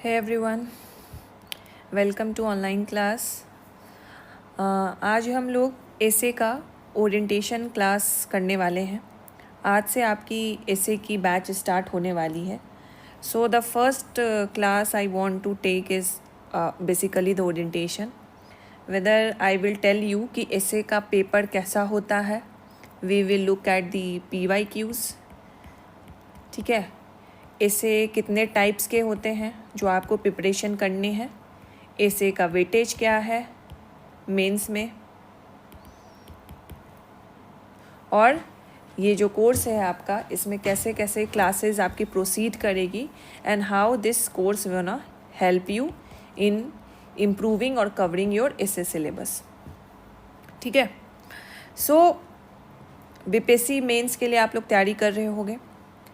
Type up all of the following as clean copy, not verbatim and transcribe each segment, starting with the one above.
Hey everyone, welcome to online class. आज हम लोग एसे का ओरिएंटेशन क्लास करने वाले हैं। आज से आपकी एसे की बैच स्टार्ट होने वाली है। So the first class I want to take is basically the orientation. Whether I will tell you कि एसे का पेपर कैसा होता है। We will look at the PYQs। ठीक है, एसे कितने टाइप्स के होते हैं जो आपको प्रिपरेशन करने हैं, एसे का वेटेज क्या है मेंस में, और ये जो कोर्स है आपका इसमें कैसे कैसे क्लासेस आपकी प्रोसीड करेगी and how this course will ना हेल्प यू इन इम्प्रूविंग और कवरिंग योर एसे सिलेबस। ठीक है, सो BPSC मेंस के लिए आप लोग तैयारी कर रहे होंगे।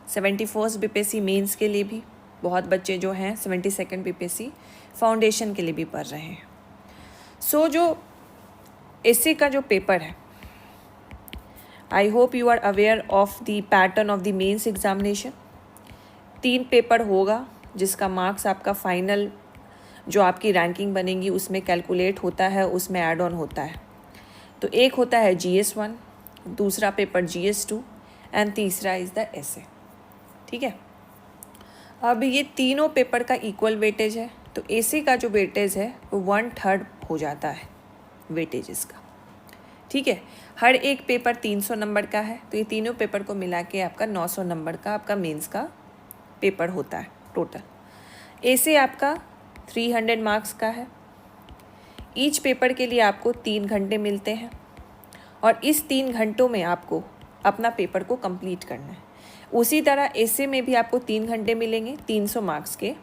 71 BPSC मेंस के लिए भी बहुत बच्चे जो हैं 72nd BPSC फाउंडेशन के लिए भी पढ़ रहे हैं। सो जो एसे का जो पेपर है, I hope you are aware of the pattern of the mains examination. 3 paper होगा जिसका मार्क्स आपका फाइनल जो आपकी रैंकिंग बनेगी उसमें कैलकुलेट होता है, उसमें ऐड ऑन होता है। तो एक होता है GS1, दूसरा पेपर GS2 एंड तीसरा इज़ द एसे। ठीक है, अब ये तीनों पेपर का इक्वल वेटेज है, तो एसे का जो वेटेज है वो 1/3 हो जाता है वेटेज इसका। ठीक है, हर एक पेपर 300 नंबर का है, तो ये तीनों पेपर को मिला के आपका 900 नंबर का आपका मेंस का पेपर होता है टोटल। एसे आपका 300 मार्क्स का है। ईच पेपर के लिए आपको 3 घंटे मिलते हैं और इस 3 घंटों में आपको अपना पेपर को कंप्लीट करना है। उसी तरह एसे में भी आपको 3 घंटे मिलेंगे, 300 मार्क्स के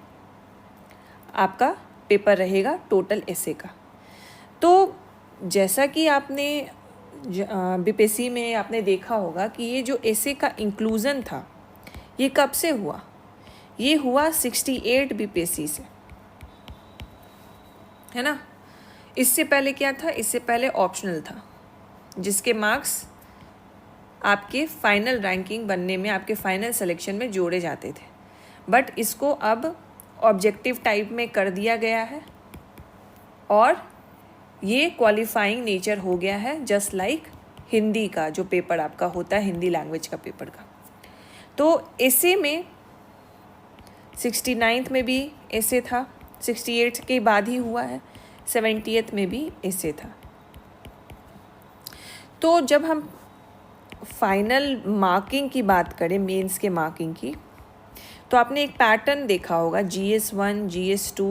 आपका पेपर रहेगा टोटल एसे का। तो जैसा कि आपने BPSC में आपने देखा होगा कि ये जो एसे का इंक्लूज़न था ये कब से हुआ? ये हुआ 68 BPSC से, है ना। इससे पहले क्या था? इससे पहले ऑप्शनल था जिसके मार्क्स आपके फाइनल रैंकिंग बनने में, आपके फाइनल सिलेक्शन में जोड़े जाते थे। बट इसको अब ऑब्जेक्टिव टाइप में कर दिया गया है और ये क्वालिफाइंग नेचर हो गया है, जस्ट लाइक हिंदी का जो पेपर आपका होता है, हिंदी लैंग्वेज का पेपर का। तो एसे में 69th में भी एसे था, 68 के बाद ही हुआ है, 70th में भी एसे था। तो जब हम फाइनल मार्किंग की बात करें, मेंस के मार्किंग की, तो आपने एक पैटर्न देखा होगा GS1, GS2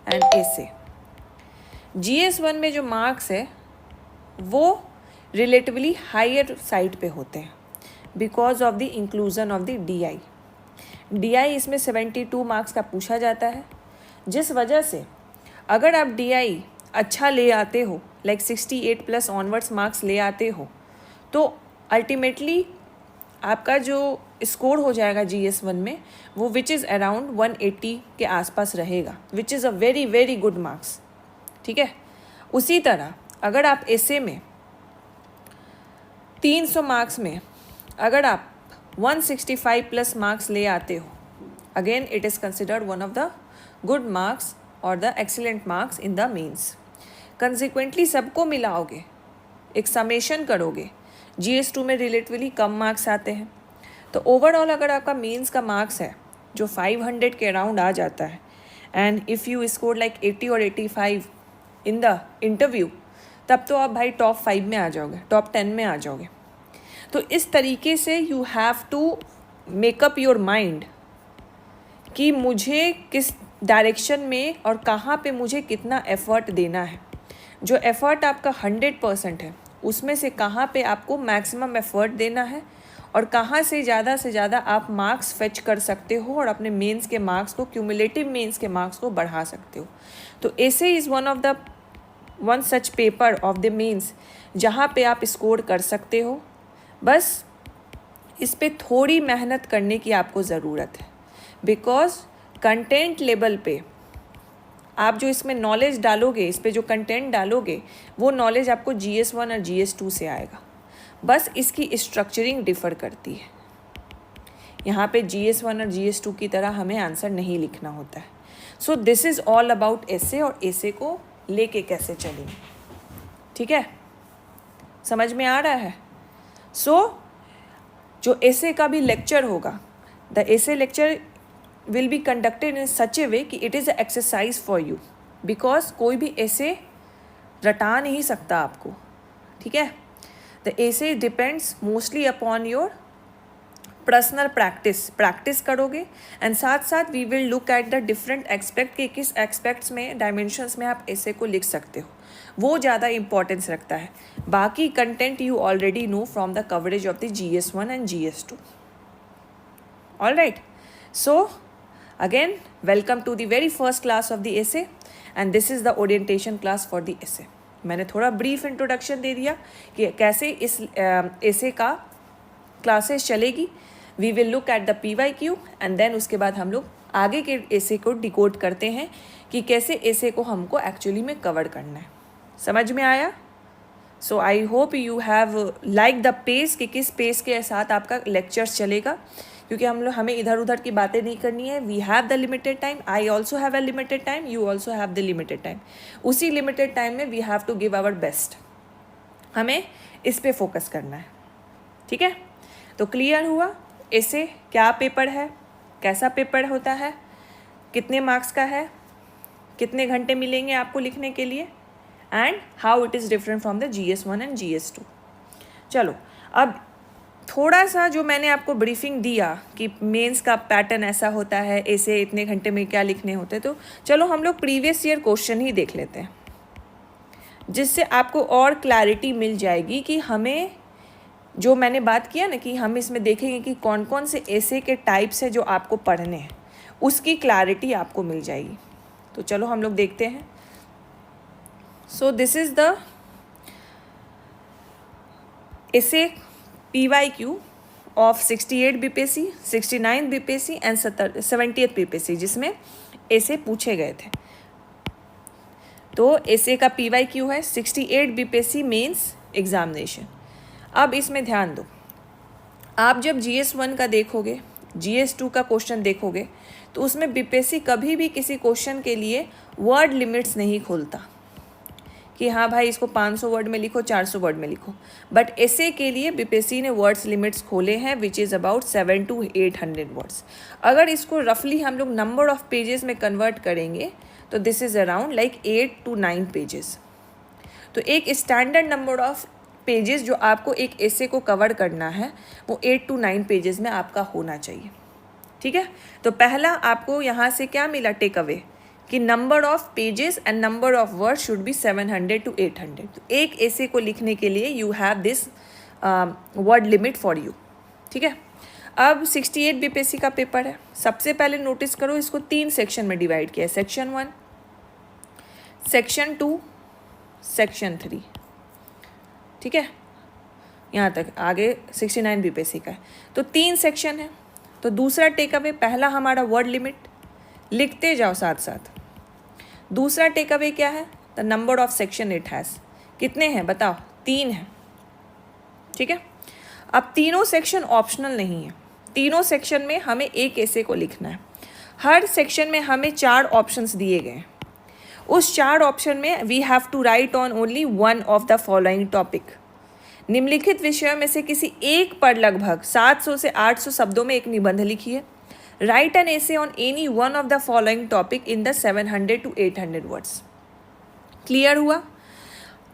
and essay. GS1 में जो मार्क्स है वो रिलेटिवली हायर साइड पे होते हैं because of the inclusion of the DI इसमें 72 मार्क्स का पूछा जाता है, जिस वजह से अगर आप DI अच्छा ले आते हो, लाइक 68+ ऑनवर्ड्स मार्क्स ले आते हो, तो अल्टीमेटली आपका जो स्कोर हो जाएगा GS1 में वो विच इज़ अराउंड 180 के आसपास रहेगा, which is a very very good marks. ठीक है, उसी तरह अगर आप एसे में 300 मार्क्स में अगर आप 165+ मार्क्स ले आते हो, again it is considered one of the good marks और the excellent marks in the mains. Consequently सबको मिलाओगे, एक समेशन करोगे, GS2 में रिलेटिवली कम मार्क्स आते हैं, तो ओवरऑल अगर आपका मेंस का मार्क्स है जो 500 के अराउंड आ जाता है and if you score like 80 और 85 इन द इंटरव्यू, तब तो आप भाई टॉप 5 में आ जाओगे, टॉप 10 में आ जाओगे। तो इस तरीके से you have to make up your mind कि मुझे किस डायरेक्शन में और कहाँ पे मुझे कितना एफर्ट देना है। जो एफर्ट आपका 100% है उसमें से कहाँ पे आपको मैक्सिमम एफर्ट देना है और कहाँ से ज़्यादा आप मार्क्स फेच कर सकते हो और अपने मेंस के मार्क्स को, क्यूमुलेटिव मेंस के मार्क्स को बढ़ा सकते हो। तो essay is one such paper of the mains जहाँ पे आप स्कोर कर सकते हो। बस इस पे थोड़ी मेहनत करने की आपको ज़रूरत है, बिकॉज कंटेंट लेवल पे आप जो इसमें नॉलेज डालोगे, इस पे जो कंटेंट डालोगे, वो नॉलेज आपको GS1 और GS2 से आएगा। बस इसकी स्ट्रक्चरिंग डिफ़र करती है। यहाँ पे GS1 और GS2 की तरह हमें आंसर नहीं लिखना होता है। So this is all about ऐसे, और ऐसे को लेके कैसे चलेंगे, ठीक है, समझ में आ रहा है। सो जो ऐसे का भी लेक्चर होगा, the essay lecture will be conducted in such a way कि it is a exercise for you, because कोई भी ऐसे रटा नहीं सकता आपको, ठीक है। The essay depends mostly upon your personal practice करोगे, एंड साथ साथ we will look at the different expect कि किस एक्सपेक्ट्स में, डायमेंशंस में आप ऐसे को लिख सकते हो, वो ज़्यादा इंपॉर्टेंस रखता है। बाकी content you already know from the coverage of the GS1 and GS2। All right, so again welcome to the very first class of the essay, and this is the orientation class for the essay. मैंने थोड़ा brief introduction दे दिया कि कैसे इस ऐसे का classes चलेगी। We will look at the PYQ and then उसके बाद हम लोग आगे के ऐसे को डिकोड करते हैं कि कैसे ऐसे को हमको एक्चुअली में कवर करना है। समझ में आया? So I hope you have like the pace, कि किस पेस के साथ आपका लेक्चर्स चलेगा, क्योंकि हमें इधर उधर की बातें नहीं करनी है। We have the limited time, I also have a limited time, you also have the limited time. उसी लिमिटेड टाइम में we have to give our best, हमें इस पे फोकस करना है, ठीक है। तो क्लियर हुआ ऐसे क्या पेपर है, कैसा पेपर होता है, कितने मार्क्स का है, कितने घंटे मिलेंगे आपको लिखने के लिए, and how it is different from the GS1 and GS2। चलो अब थोड़ा सा जो मैंने आपको ब्रीफिंग दिया कि मेंस का पैटर्न ऐसा होता है, ऐसे इतने घंटे में क्या लिखने होते, तो चलो हम लोग प्रीवियस ईयर क्वेश्चन ही देख लेते हैं, जिससे आपको और क्लैरिटी मिल जाएगी कि हमें, जो मैंने बात किया ना कि हम इसमें देखेंगे कि कौन कौन से ऐसे के टाइप्स है जो आपको पढ़ने हैं, उसकी क्लैरिटी आपको मिल जाएगी। तो चलो हम लोग देखते हैं। सो दिस इज़ द ऐसे PYQ of 68 BPSC, 69 BPSC and 70th BPSC, जिसमें ऐसे पूछे गए थे। तो ऐसे का PYQ है 68 BPSC मेंस एग्जामिनेशन। अब इसमें ध्यान दो, आप जब GS1 का देखोगे, GS2 का क्वेश्चन देखोगे, तो उसमें BPSC कभी भी किसी क्वेश्चन के लिए वर्ड लिमिट्स नहीं खोलता कि हाँ भाई इसको 500 वर्ड में लिखो, 400 वर्ड में लिखो। बट ऐसे के लिए BPSC ने वर्ड्स लिमिट्स खोले हैं which is about 700 to 800 words. अगर इसको रफली हम लोग नंबर ऑफ पेजेस में कन्वर्ट करेंगे तो this is around like 8 to 9 pages. तो एक स्टैंडर्ड नंबर ऑफ पेजेस जो आपको एक ऐसे को कवर करना है वो 8 to 9 पेजेस में आपका होना चाहिए, ठीक है। तो पहला आपको यहाँ से क्या मिला टेक अवे, कि number of pages and number of word should be 700 to 800। तो एक ऐसे को लिखने के लिए you have this word limit for you, ठीक है। अब 68 BPSC का पेपर है। सबसे पहले नोटिस करो, इसको 3 सेक्शन में डिवाइड किया है, सेक्शन 1, सेक्शन 2, सेक्शन 3, ठीक है। यहाँ तक आगे 69 BPSC का है, तो 3 सेक्शन है। तो दूसरा टेक अवे, पहला हमारा वर्ड लिमिट, लिखते जाओ साथ साथ। दूसरा टेक अवे क्या है, the number of section it has, कितने हैं बताओ, 3 है, ठीक है। अब तीनों सेक्शन ऑप्शनल नहीं है, तीनों सेक्शन में हमें एक ऐसे को लिखना है। हर सेक्शन में हमें 4 ऑप्शंस दिए गए हैं। उस 4 ऑप्शन में we have to write on only one of the following topic. निम्नलिखित विषयों में से किसी एक पर लगभग 700 से 800 शब्दों में एक निबंध लिखिए। Right an essay on any one of the following topic in the 700 to 800 words. Clear हुआ?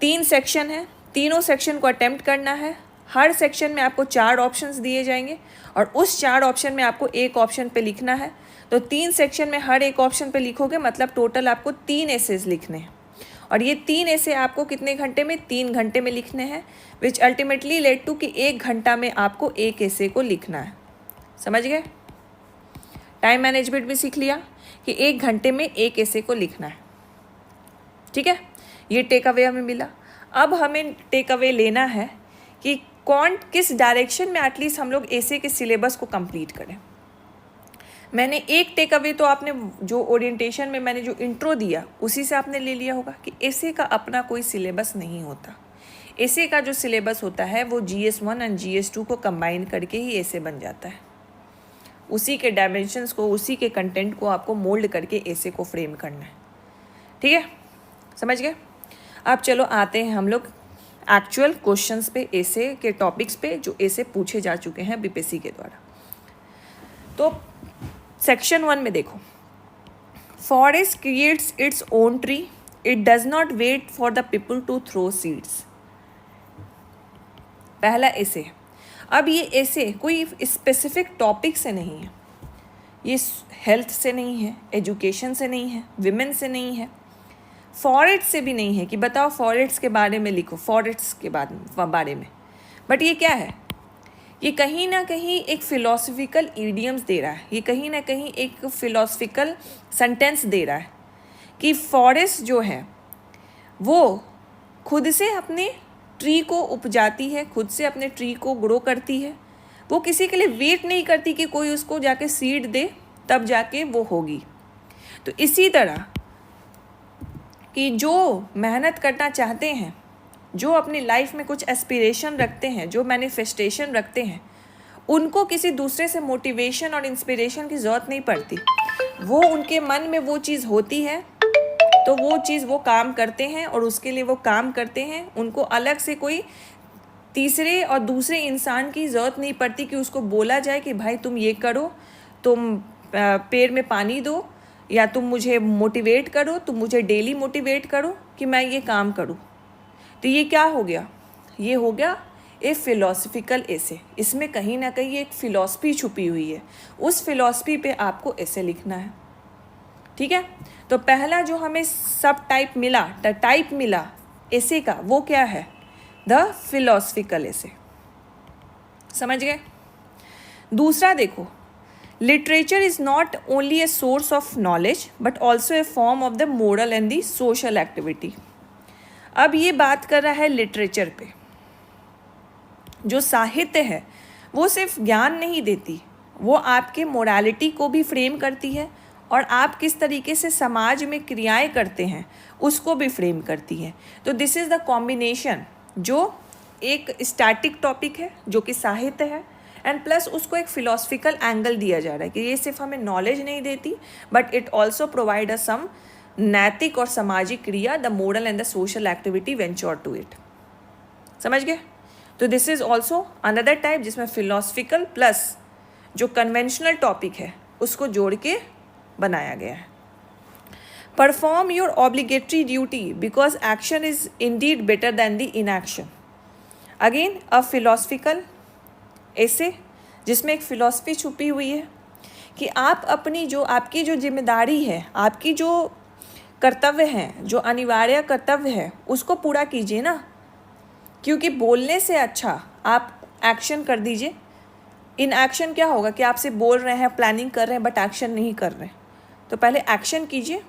3 सेक्शन है, तीनों सेक्शन को अटेम्प्ट करना है। हर सेक्शन में आपको 4 ऑप्शंस दिए जाएंगे और उस 4 ऑप्शन में आपको एक ऑप्शन पे लिखना है। तो 3 सेक्शन में हर एक ऑप्शन पे लिखोगे, मतलब टोटल आपको 3 एसेज लिखने हैं। और ये 3 ऐसे आपको कितने घंटे में, 3 घंटे में लिखने हैं, विच अल्टीमेटली लेड टू कि 1 घंटा में आपको एक ऐसे को लिखना है। समझ गए? टाइम मैनेजमेंट भी सीख लिया कि 1 घंटे में एक ऐसे को लिखना है, ठीक है। ये टेक अवे हमें मिला। अब हमें टेक अवे लेना है कि किस डायरेक्शन में एटलीस्ट हम लोग ऐसे के सिलेबस को कंप्लीट करें। मैंने एक टेक अवे तो आपने जो ओरिएंटेशन में मैंने जो इंट्रो दिया उसी से आपने ले लिया होगा कि ऐसे का अपना कोई सिलेबस नहीं होता। ऐसे का जो सिलेबस होता है वो GS1 एंड GS2 को कंबाइन करके ही ऐसे बन जाता है। उसी के डायमेंशंस को, उसी के कंटेंट को आपको मोल्ड करके ऐसे को फ्रेम करना है। ठीक है, समझ गए? अब चलो आते हैं हम लोग एक्चुअल क्वेश्चंस पे, ऐसे के टॉपिक्स पे जो ऐसे पूछे जा चुके हैं बीपीएससी के द्वारा। तो सेक्शन 1 में देखो, forest creates its own tree, it does not wait for the people to throw seeds. पहला ऐसे। अब ये ऐसे कोई स्पेसिफिक टॉपिक से नहीं है, ये हेल्थ से नहीं है, एजुकेशन से नहीं है, विमेन से नहीं है, फॉरेस्ट से भी नहीं है कि बताओ फॉरेस्ट के बारे में लिखो, फॉरेस्ट के बारे में। बट ये क्या है? ये कहीं ना कहीं एक फिलोसफिकल ईडियम्स दे रहा है, ये कहीं ना कहीं एक फिलोसफिकल सेंटेंस दे रहा है कि फॉरेस्ट जो है वो खुद से अपने ट्री को उपजाती है, खुद से अपने ट्री को ग्रो करती है, वो किसी के लिए वेट नहीं करती कि कोई उसको जाके सीड दे तब जाके वो होगी। तो इसी तरह कि जो मेहनत करना चाहते हैं, जो अपनी लाइफ में कुछ एस्पिरेशन रखते हैं, जो मैनिफेस्टेशन रखते हैं, उनको किसी दूसरे से मोटिवेशन और इंस्पिरेशन की ज़रूरत नहीं पड़ती। वो उनके मन में वो चीज़ होती है तो वो चीज़ वो काम करते हैं और उसके लिए वो काम करते हैं। उनको अलग से कोई तीसरे और दूसरे इंसान की ज़रूरत नहीं पड़ती कि उसको बोला जाए कि भाई तुम ये करो, तुम पेड़ में पानी दो, या तुम मुझे मोटिवेट करो, तुम मुझे डेली मोटिवेट करो कि मैं ये काम करूँ। तो ये क्या हो गया? ये हो गया ए फिलोसफिकल ऐसे। इसमें कहीं ना कहीं एक फ़िलॉसफी छुपी हुई है, उस फिलॉसफी पे आपको ऐसे लिखना है। ठीक है, तो पहला जो हमें सब टाइप मिला ऐसे का, वो क्या है? द फिलोसफिकल ऐसे। समझ गए? दूसरा देखो, literature is not only a source of knowledge but also a form of the moral and the social activity. अब ये बात कर रहा है लिटरेचर पे। जो साहित्य है वो सिर्फ ज्ञान नहीं देती, वो आपके मोरालिटी को भी फ्रेम करती है और आप किस तरीके से समाज में क्रियाएं करते हैं उसको भी फ्रेम करती है। तो दिस इज़ द कॉम्बिनेशन, जो एक स्टैटिक टॉपिक है जो कि साहित्य है, एंड प्लस उसको एक फिलोसफिकल एंगल दिया जा रहा है कि ये सिर्फ हमें नॉलेज नहीं देती but it also provide a some नैतिक और सामाजिक क्रिया, the moral and the social activity venture to it. समझ गए? तो this is also another type जिसमें फिलोसफिकल प्लस जो कन्वेंशनल टॉपिक है उसको जोड़ के बनाया गया है। Perform your obligatory duty because action is indeed better than the inaction. Again a philosophical essay जिसमें एक फिलॉसफी छुपी हुई है कि आप अपनी जो आपकी जो जिम्मेदारी है, आपकी जो कर्तव्य हैं, जो अनिवार्य कर्तव्य है, उसको पूरा कीजिए ना। क्योंकि बोलने से अच्छा आप एक्शन कर दीजिए। इन एक्शन क्या होगा कि आपसे बोल रहे हैं, प्लानिंग कर रहे हैं बट एक्शन नहीं कर रहे हैं। तो पहले एक्शन कीजिए,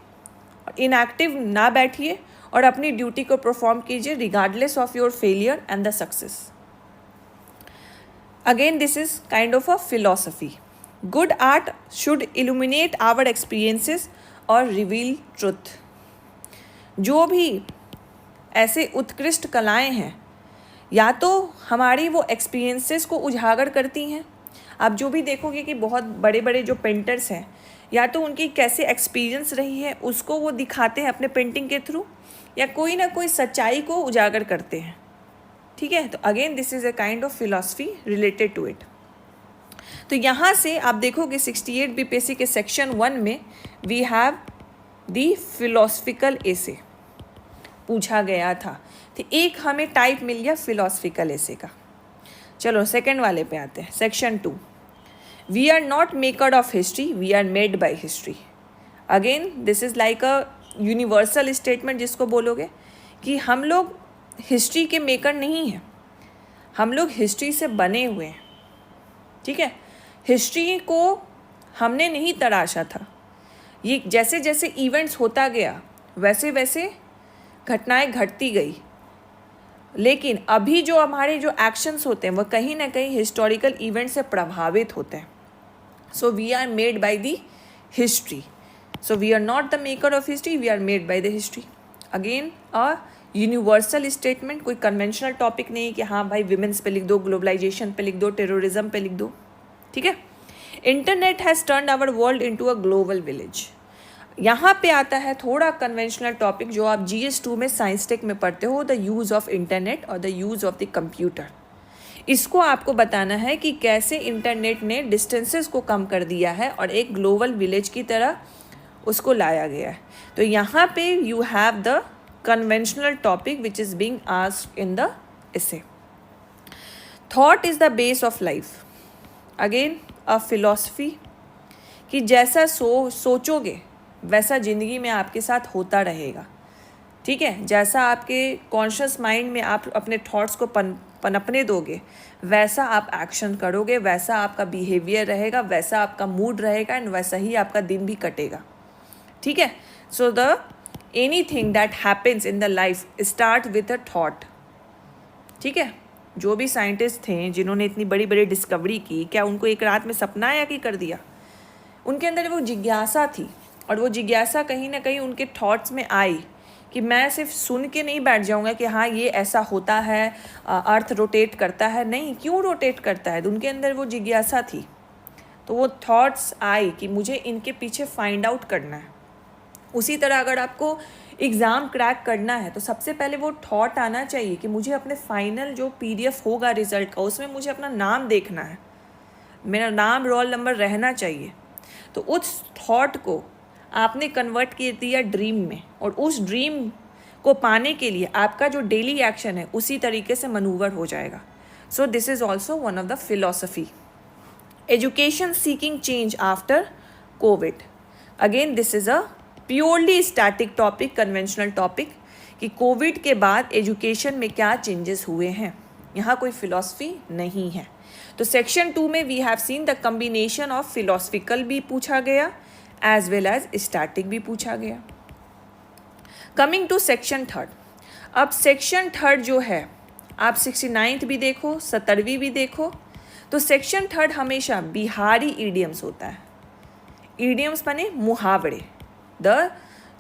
इनएक्टिव ना बैठिए और अपनी ड्यूटी को परफॉर्म कीजिए regardless of your failure and the success. Again, this is kind of a philosophy. Good art should illuminate our experiences or reveal truth. जो भी ऐसे उत्कृष्ट कलाएं हैं, या तो हमारी वो एक्सपीरियंसेस को उजागर करती हैं। आप जो भी देखोगे कि बहुत बड़े बड़े जो पेंटर्स हैं, या तो उनकी कैसे एक्सपीरियंस रही है उसको वो दिखाते हैं अपने पेंटिंग के थ्रू, या कोई ना कोई सच्चाई को उजागर करते हैं। ठीक है, तो again this is a kind of philosophy related to it. तो यहाँ से आप देखोगे 68 बीपीएससी के सेक्शन 1 में वी हैव द फिलोसफिकल ऐसे पूछा गया था। तो एक हमें टाइप मिल गया फिलोसफिकल ऐसे का। चलो सेकंड वाले पे आते हैं, section 2। We are not maker of history, we are made by history. Again this is like a universal statement जिसको बोलोगे कि हम लोग हिस्ट्री के मेकर नहीं हैं, हम लोग हिस्ट्री से बने हुए हैं। ठीक है, हिस्ट्री को हमने नहीं तराशा था, ये जैसे जैसे इवेंट्स होता गया वैसे वैसे घटनाएं घटती गई, लेकिन अभी जो हमारे जो एक्शंस होते हैं वो कहीं ना कहीं हिस्टोरिकल इवेंट से प्रभावित होते हैं। So we are made by the history, so we are not the maker of history, we are made by the history. Again a universal statement, कोई कन्वेंशनल टॉपिक नहीं कि हाँ भाई विमेंस पे लिख दो, ग्लोबलाइजेशन पे लिख दो, टेररिज्म पे लिख दो। ठीक है, internet has turned our world into a global village. यहाँ पे आता है थोड़ा कन्वेंशनल टॉपिक जो आप GS2 में साइंस टेक में पढ़ते हो, द यूज़ ऑफ इंटरनेट और the use of the computer. इसको आपको बताना है कि कैसे इंटरनेट ने डिस्टेंसेस को कम कर दिया है और एक ग्लोबल विलेज की तरह उसको लाया गया है। तो यहाँ पे you have the conventional topic which is being asked in the essay। Thought is the base of life, again a philosophy कि जैसा सोचोगे वैसा ज़िंदगी में आपके साथ होता रहेगा। ठीक है, जैसा आपके कॉन्शियस माइंड में आप अपने थॉट्स को पनपने दोगे वैसा आप एक्शन करोगे, वैसा आपका बिहेवियर रहेगा, वैसा आपका मूड रहेगा एंड वैसा ही आपका दिन भी कटेगा। ठीक है, so the anything that happens in the life start with a thought. ठीक है, जो भी साइंटिस्ट थे जिन्होंने इतनी बड़ी बड़ी डिस्कवरी की, क्या उनको एक रात में सपना आया कि कर दिया? उनके अंदर वो जिज्ञासा थी और वो जिज्ञासा कहीं ना कहीं उनके थॉट्स में आई कि मैं सिर्फ सुन के नहीं बैठ जाऊंगा कि हाँ ये ऐसा होता है, अर्थ रोटेट करता है। नहीं, क्यों रोटेट करता है? उनके अंदर वो जिज्ञासा थी, तो वो थॉट्स आई कि मुझे इनके पीछे फाइंड आउट करना है। उसी तरह अगर आपको एग्ज़ाम क्रैक करना है तो सबसे पहले वो थॉट आना चाहिए कि मुझे अपने फाइनल जो PDF होगा रिज़ल्ट का, उसमें मुझे अपना नाम देखना है, मेरा नाम रोल नंबर रहना चाहिए। तो उस थॉट को आपने कन्वर्ट कर दिया ड्रीम में, और उस ड्रीम को पाने के लिए आपका जो डेली एक्शन है उसी तरीके से मनूवर हो जाएगा। So this is also one of the philosophy. Education seeking change after Covid, again this is a purely static topic, conventional topic कि कोविड के बाद एजुकेशन में क्या चेंजेस हुए हैं। यहाँ कोई फिलॉसफी नहीं है। तो सेक्शन 2 में we have seen the combination of philosophical भी पूछा गया एज वेल एज स्टैटिक भी पूछा गया। कमिंग टू सेक्शन 3, अब सेक्शन 3 जो है आप 69th भी देखो, 70वीं भी देखो, तो सेक्शन 3 हमेशा बिहारी ईडियम्स होता है। ईडियम्स माने मुहावरे,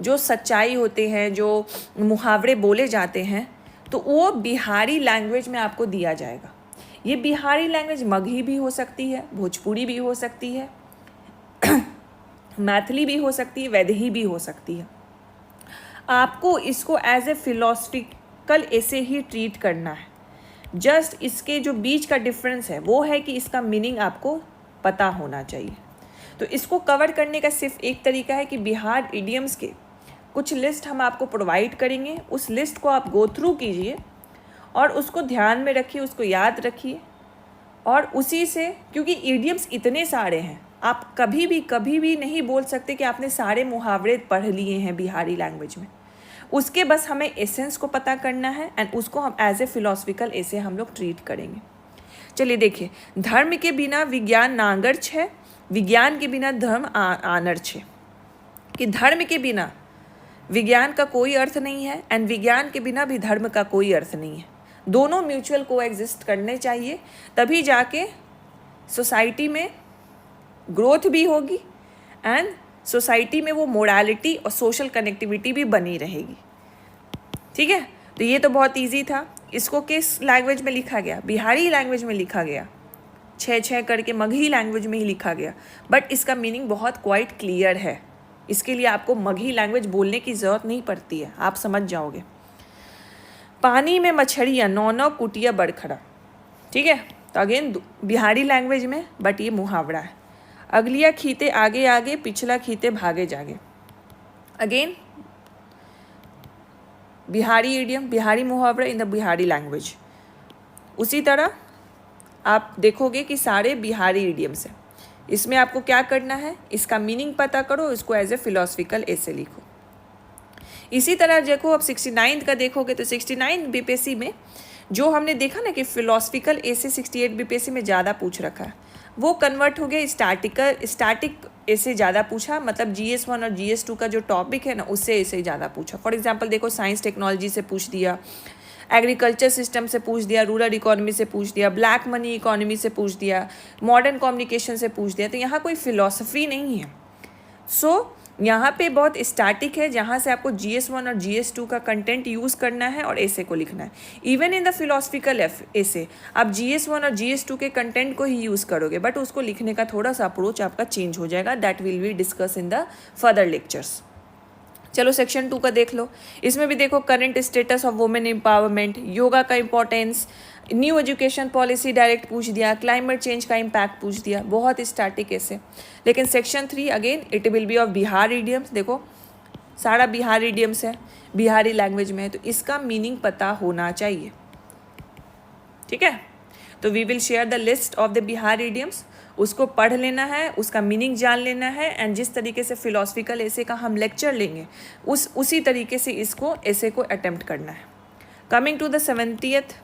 जो सच्चाई होते हैं, जो मुहावरे बोले जाते हैं, तो वो बिहारी लैंग्वेज में आपको दिया जाएगा। ये बिहारी लैंग्वेज मगही भी हो सकती है, भोजपुरी भी हो सकती है, मैथिली भी हो सकती है, वैदेही भी हो सकती है। आपको इसको एज ए फिलोसफिकल ऐसे ही ट्रीट करना है। जस्ट इसके जो बीच का डिफरेंस है वो है कि इसका मीनिंग आपको पता होना चाहिए। तो इसको कवर करने का सिर्फ एक तरीका है कि बिहार इडियम्स के कुछ लिस्ट हम आपको प्रोवाइड करेंगे, उस लिस्ट को आप गो थ्रू कीजिए और उसको ध्यान में रखिए, उसको याद रखिए, और उसी से, क्योंकि इडियम्स इतने सारे हैं, आप कभी भी नहीं बोल सकते कि आपने सारे मुहावरे पढ़ लिए हैं बिहारी लैंग्वेज में। उसके बस हमें एसेंस को पता करना है एंड उसको हम एज ए फिलोसफिकल ऐसे हम लोग ट्रीट करेंगे। चलिए देखिए, धर्म के बिना विज्ञान नांगर्छ है, विज्ञान के बिना धर्म आनर्छ है। कि धर्म के बिना विज्ञान का कोई अर्थ नहीं है एंड विज्ञान के बिना भी धर्म का कोई अर्थ नहीं है। दोनों म्यूचुअल को एग्जिस्ट करने चाहिए, तभी जाके सोसाइटी में ग्रोथ भी होगी एंड सोसाइटी में वो मोरालिटी और सोशल कनेक्टिविटी भी बनी रहेगी। ठीक है, तो ये तो बहुत इजी था। इसको किस लैंग्वेज में लिखा गया? बिहारी लैंग्वेज में लिखा गया, 6 करके मगही लैंग्वेज में ही लिखा गया, बट इसका मीनिंग बहुत क्वाइट क्लियर है। इसके लिए आपको मगही लैंग्वेज बोलने की ज़रूरत नहीं पड़ती है, आप समझ जाओगे। पानी में मछलियाँ 9 कुटिया बड़खड़ा। ठीक है, तो अगेन बिहारी लैंग्वेज में, बट ये मुहावरा है। अगलिया खीते आगे आगे, पिछला खीते भागे जागे। अगेन बिहारी इडियम, बिहारी मुहावरा इन द बिहारी लैंग्वेज। उसी तरह आप देखोगे कि सारे बिहारी इडियम्स हैं। इसमें आपको क्या करना है, इसका मीनिंग पता करो, इसको एज ए फिलोसफिकल ऐसे लिखो। इसी तरह देखो, अब 69 का देखोगे तो 69 BPSC में जो हमने देखा ना कि फिलोसफिकल ऐसे 68 BPSC में ज़्यादा पूछ रखा है, वो कन्वर्ट हो गया स्टैटिक ऐसे ज़्यादा पूछा, मतलब GS1 और GS2 का जो टॉपिक है ना उससे ऐसे ज़्यादा पूछा। फॉर एग्जांपल देखो, साइंस टेक्नोलॉजी से पूछ दिया, एग्रीकल्चर सिस्टम से पूछ दिया, रूरल इकोनॉमी से पूछ दिया, ब्लैक मनी इकोनॉमी से पूछ दिया, मॉडर्न कम्युनिकेशन से पूछ दिया। तो यहाँ कोई फिलॉसफी नहीं है। सो यहाँ पे बहुत स्टैटिक है, जहाँ से आपको GS1 और GS2 का कंटेंट यूज़ करना है और ऐसे को लिखना है। इवन इन द फिलोसफिकल ऐसे आप GS1 और GS2 के कंटेंट को ही यूज़ करोगे, बट उसको लिखने का थोड़ा सा अप्रोच आपका चेंज हो जाएगा। That will be discuss in the further lectures. चलो सेक्शन 2 का देख लो। इसमें भी देखो current status of women empowerment, yoga का importance, new education policy direct पूछ दिया, क्लाइमेट चेंज का इम्पैक्ट पूछ दिया, बहुत स्टैटिक ऐसे। लेकिन section 3 again it will be of Bihar idioms. देखो सारा बिहार इडियम्स है, बिहारी लैंग्वेज में है, तो इसका मीनिंग पता होना चाहिए। ठीक है, तो we will share the list of the Bihar idioms, उसको पढ़ लेना है, उसका मीनिंग जान लेना है, एंड जिस तरीके से फिलोसफिकल ऐसे का हम लेक्चर लेंगे उसी तरीके से इसको ऐसे को अटेम्प्ट करना है। Coming to the 70th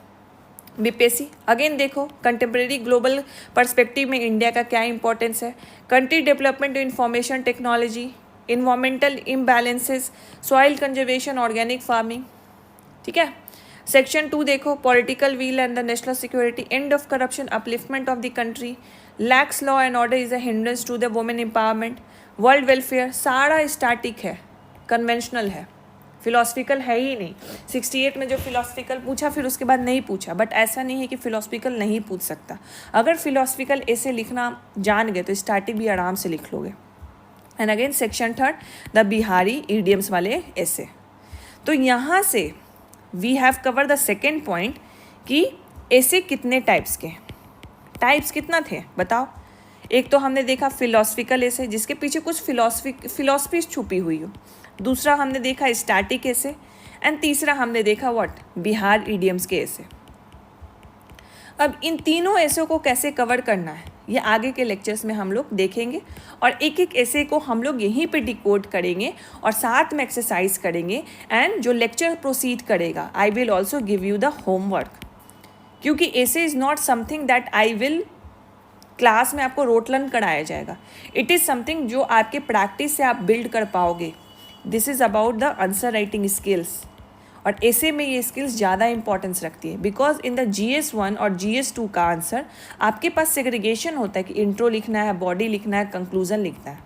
BPSC, अगेन देखो कंटेम्प्रेरी ग्लोबल पर्सपेक्टिव में इंडिया का क्या इंपॉर्टेंस है, country development, information technology, environmental imbalances, soil conservation, organic farming. ठीक है, सेक्शन 2 देखो political will and the national security, and of corruption, upliftment of the country, lax law and order is a hindrance to the women empowerment, world welfare. सारा static है, conventional है, philosophical है ही नहीं। 68 में जो फिलोसफिकल पूछा फिर उसके बाद नहीं पूछा, बट ऐसा नहीं है कि फिलोसफिकल नहीं पूछ सकता। अगर फिलोसफिकल ऐसे लिखना जान गए तो स्टैटिक भी आराम से लिख लोगे। And again section 3 the Bihari idioms वाले ऐसे। तो यहाँ से we have cover the second point कि ऐसे कितने टाइप्स के, टाइप्स कितना थे बताओ। एक तो हमने देखा फिलोसफिकल ऐसे जिसके पीछे कुछ फिलोसफी छुपी हुई हो, दूसरा हमने देखा स्टैटिक ऐसे, एंड तीसरा हमने देखा व्हाट, बिहार इडियम्स के ऐसे। अब इन तीनों ऐसे को कैसे कवर करना है ये आगे के लेक्चर्स में हम लोग देखेंगे, और एक एक ऐसे को हम लोग यहीं पे डिकोड करेंगे और साथ में एक्सरसाइज करेंगे। एंड जो लेक्चर प्रोसीड करेगा I will also give you the homework, क्योंकि ऐसे is not something that I will class में आपको रोट लर्न कराया जाएगा। इट इज़ समथिंग जो आपके प्रैक्टिस से आप बिल्ड कर पाओगे। This is about the answer writing skills, और ऐसे में ये स्किल्स ज़्यादा इंपॉर्टेंस रखती है, बिकॉज इन द GS1 और GS2 का आंसर आपके पास सेग्रीगेशन होता है कि इंट्रो लिखना है, बॉडी लिखना है, कंक्लूजन लिखना है।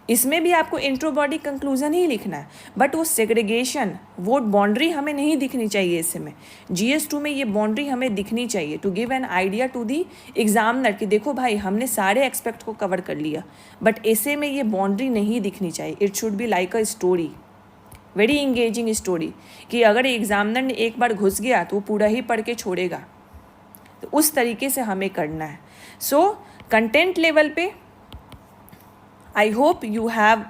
इसमें भी आपको इंट्रो, बॉडी, कंक्लूजन ही लिखना है, बट वो सेग्रीगेशन, वो बाउंड्री हमें नहीं दिखनी चाहिए। इसमें GS2 में ये बाउंड्री हमें दिखनी चाहिए to give an idea to the examiner कि देखो भाई हमने सारे एक्सपेक्ट को कवर कर लिया, बट ऐसे में ये बाउंड्री नहीं दिखनी चाहिए। It should be like a story, very engaging story, कि अगर एग्जामिनर ने एक बार घुस गया तो वो पूरा ही पढ़ के छोड़ेगा। तो उस तरीके से हमें करना है। सो कंटेंट लेवल पे I hope you have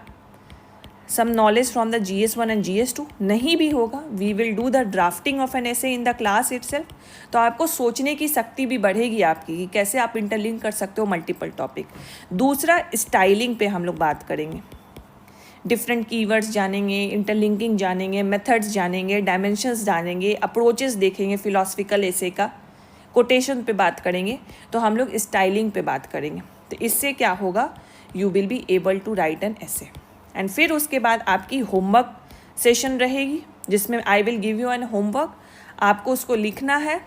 some knowledge from the GS1 and GS2। नहीं भी होगा we will do the drafting of an essay in the class itself. तो आपको सोचने की शक्ति भी बढ़ेगी आपकी कि कैसे आप इंटरलिंक कर सकते हो मल्टीपल टॉपिक। दूसरा स्टाइलिंग पे हम लोग बात करेंगे, डिफरेंट कीवर्ड्स जानेंगे, इंटरलिंकिंग जानेंगे, मेथड्स जानेंगे, डायमेंशंस जानेंगे, अप्रोचेस देखेंगे, फिलोसफिकल ऐसे का कोटेशन पे बात करेंगे। तो हम लोग स्टाइलिंग पे बात करेंगे। तो इससे क्या होगा, you will be able to write an essay. And फिर उसके बाद आपकी होमवर्क सेशन रहेगी जिसमें I will give you an homework. आपको उसको लिखना है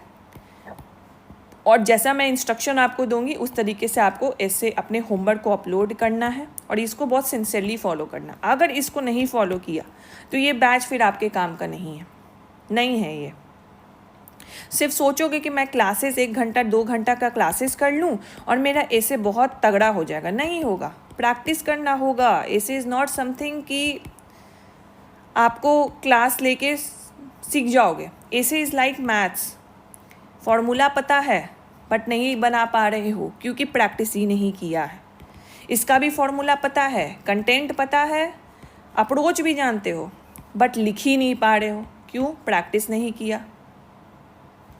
और जैसा मैं इंस्ट्रक्शन आपको दूंगी उस तरीके से आपको ऐसे अपने होमवर्क को अपलोड करना है, और इसको बहुत सिंसियरली फॉलो करना। अगर इसको नहीं फॉलो किया तो ये बैच फिर आपके काम का नहीं है। ये सिर्फ सोचोगे कि मैं क्लासेस 1 घंटा 2 घंटा का क्लासेस कर लूँ और मेरा ऐसे बहुत तगड़ा हो जाएगा, नहीं होगा। प्रैक्टिस करना होगा। ऐसे इज़ नॉट समथिंग कि आपको क्लास लेके सीख जाओगे। ऐसे इज़ लाइक मैथ्स, फॉर्मूला पता है बट नहीं बना पा रहे हो क्योंकि प्रैक्टिस ही नहीं किया है। इसका भी फॉर्मूला पता है, कंटेंट पता है, अप्रोच भी जानते हो, बट लिख ही नहीं पा रहे हो, क्यों? प्रैक्टिस नहीं किया।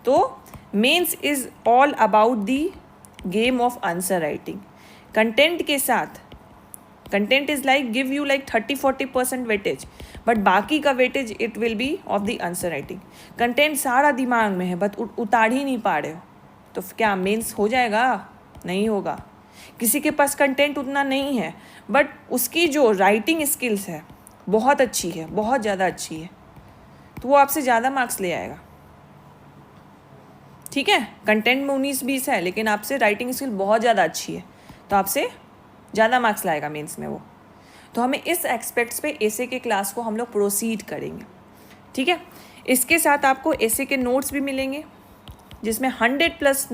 तो mains is all about the game of answer writing. Content के साथ, content is like give you like 30-40% weightage, but बाकी का weightage it will be of the answer writing. Content सारा दिमाग में है बट उतार ही नहीं पा रहे हो, तो क्या मेंस हो जाएगा? नहीं होगा। किसी के पास कंटेंट उतना नहीं है बट उसकी जो राइटिंग स्किल्स है बहुत अच्छी है, बहुत ज़्यादा अच्छी है, तो वो आपसे ज़्यादा मार्क्स ले आएगा। ठीक है, कंटेंट में 19-20 है लेकिन आपसे राइटिंग स्किल बहुत ज़्यादा अच्छी है, तो आपसे ज़्यादा मार्क्स लाएगा मेंस में वो। तो हमें इस एक्सपेक्ट्स पे ऐसे के क्लास को हम लोग प्रोसीड करेंगे, ठीक है। इसके साथ आपको ऐसे के नोट्स भी मिलेंगे जिसमें 100+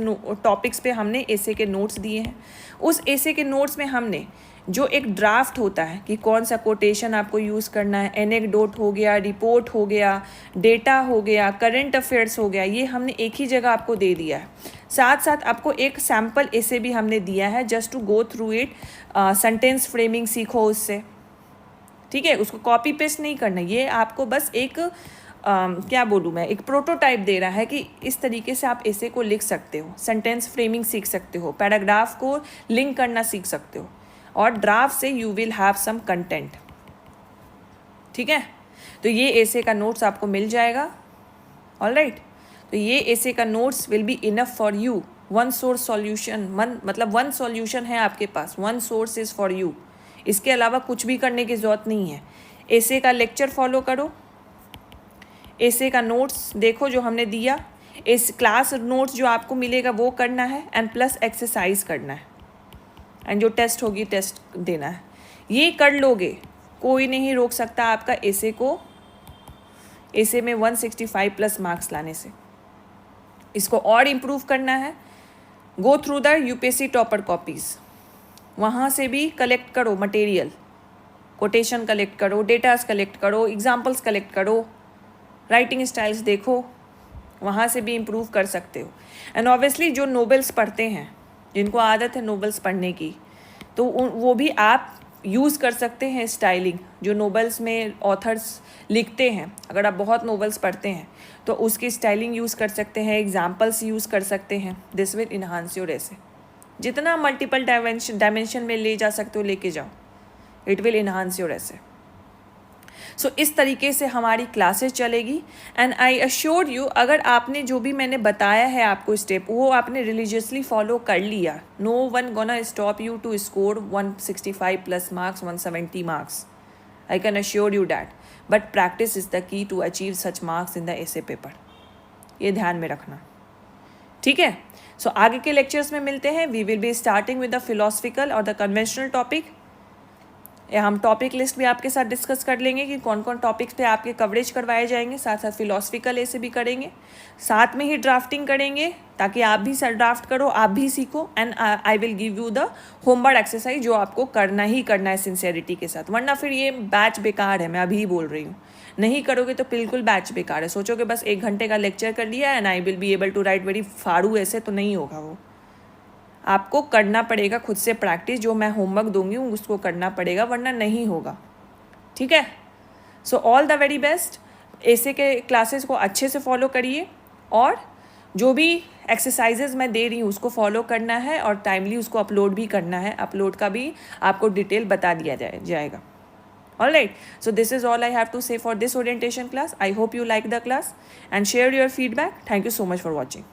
टॉपिक्स पे हमने ऐसे के नोट्स दिए हैं। उस ऐसे के नोट्स में हमने जो एक ड्राफ्ट होता है कि कौन सा कोटेशन आपको यूज़ करना है, एनेक्डोट हो गया, रिपोर्ट हो गया, डेटा हो गया, करंट अफेयर्स हो गया, ये हमने एक ही जगह आपको दे दिया है। साथ साथ आपको एक सैम्पल ऐसे भी हमने दिया है just to go through it, sentence framing सीखो उससे, ठीक है। उसको कॉपी पेस्ट नहीं करना, ये आपको बस एक क्या बोलूँ मैं, एक प्रोटोटाइप दे रहा है कि इस तरीके से आप ऐसे को लिख सकते हो, सेंटेंस फ्रेमिंग सीख सकते हो, पैराग्राफ को लिंक करना सीख सकते हो, और ड्राफ्ट से you will have some content, ठीक है। तो ये ऐसे का नोट्स आपको मिल जाएगा, ऑलराइट। तो ये ऐसे का notes will be enough for you, one source solution, मतलब वन सॉल्यूशन है आपके पास, one source is for you. इसके अलावा कुछ भी करने की ज़रूरत नहीं है। ऐसे का लेक्चर फॉलो करो, ऐसे का नोट्स देखो जो हमने दिया, इस क्लास नोट्स जो आपको मिलेगा वो करना है, एंड प्लस एक्सरसाइज करना है, एंड जो टेस्ट होगी टेस्ट देना है। ये कर लोगे, कोई नहीं रोक सकता आपका ऐसे को, ऐसे में 165+ मार्क्स लाने से। इसको और इम्प्रूव करना है, go through the UPSC topper copies, वहाँ से भी कलेक्ट करो मटेरियल, कोटेशन कलेक्ट करो, डेटास कलेक्ट करो, एग्जाम्पल्स कलेक्ट करो, राइटिंग स्टाइल्स देखो, वहाँ से भी इम्प्रूव कर सकते हो। एंड ऑब्वियसली जो नोवेल्स पढ़ते हैं, जिनको आदत है नोवेल्स पढ़ने की, तो वो भी आप यूज़ कर सकते हैं स्टाइलिंग, जो नोवेल्स में ऑथर्स लिखते हैं। अगर आप बहुत नोवेल्स पढ़ते हैं तो उसकी स्टाइलिंग यूज़ कर सकते हैं, एग्जाम्पल्स यूज़ कर सकते हैं। दिस विल इन्हांस योर ऐसे, जितना मल्टीपल डायमेंशन में ले जा सकते हो लेके जाओ, इट विल इन्हांस योर ऐसे। सो इस तरीके से हमारी क्लासेस चलेगी। एंड आई अश्योर यू, अगर आपने जो भी मैंने बताया है आपको स्टेप, वो आपने रिलीजियसली फॉलो कर लिया, no one gonna stop you to score 165+ marks, 170 marks, I can assure you that. But practice is the key to achieve such marks in the essay paper, ये ध्यान में रखना, ठीक है। सो आगे के लेक्चर्स में मिलते हैं। We will be starting with the philosophical और द कन्वेंशनल टॉपिक। हम टॉपिक लिस्ट भी आपके साथ डिस्कस कर लेंगे कि कौन कौन टॉपिक्स पे आपके कवरेज करवाए जाएंगे, साथ साथ फिलोसफिकल ऐसे भी करेंगे, साथ में ही ड्राफ्टिंग करेंगे ताकि आप भी सर ड्राफ्ट करो, आप भी सीखो। And I will give you the homework exercise जो आपको करना ही करना है सिंसियरिटी के साथ, वरना फिर ये बैच बेकार है। मैं अभी बोल रही हूँ, नहीं करोगे तो बिल्कुल बैच बेकार है। सोचोगे बस 1 घंटे का लेक्चर कर लिया and I will be able to write very फाड़ू ऐसे, तो नहीं होगा वो। आपको करना पड़ेगा खुद से प्रैक्टिस, जो मैं होमवर्क दूंगी उसको करना पड़ेगा, वरना नहीं होगा, ठीक है। So all the very best. ऐसे के क्लासेस को अच्छे से फॉलो करिए, और जो भी एक्सरसाइजेज मैं दे रही हूँ उसको फॉलो करना है, और टाइमली उसको अपलोड भी करना है। अपलोड का भी आपको डिटेल बता दिया जाएगा। Alright, so this is all I have to say for this orientation class. I hope you like the class and share your feedback. Thank you so much for watching.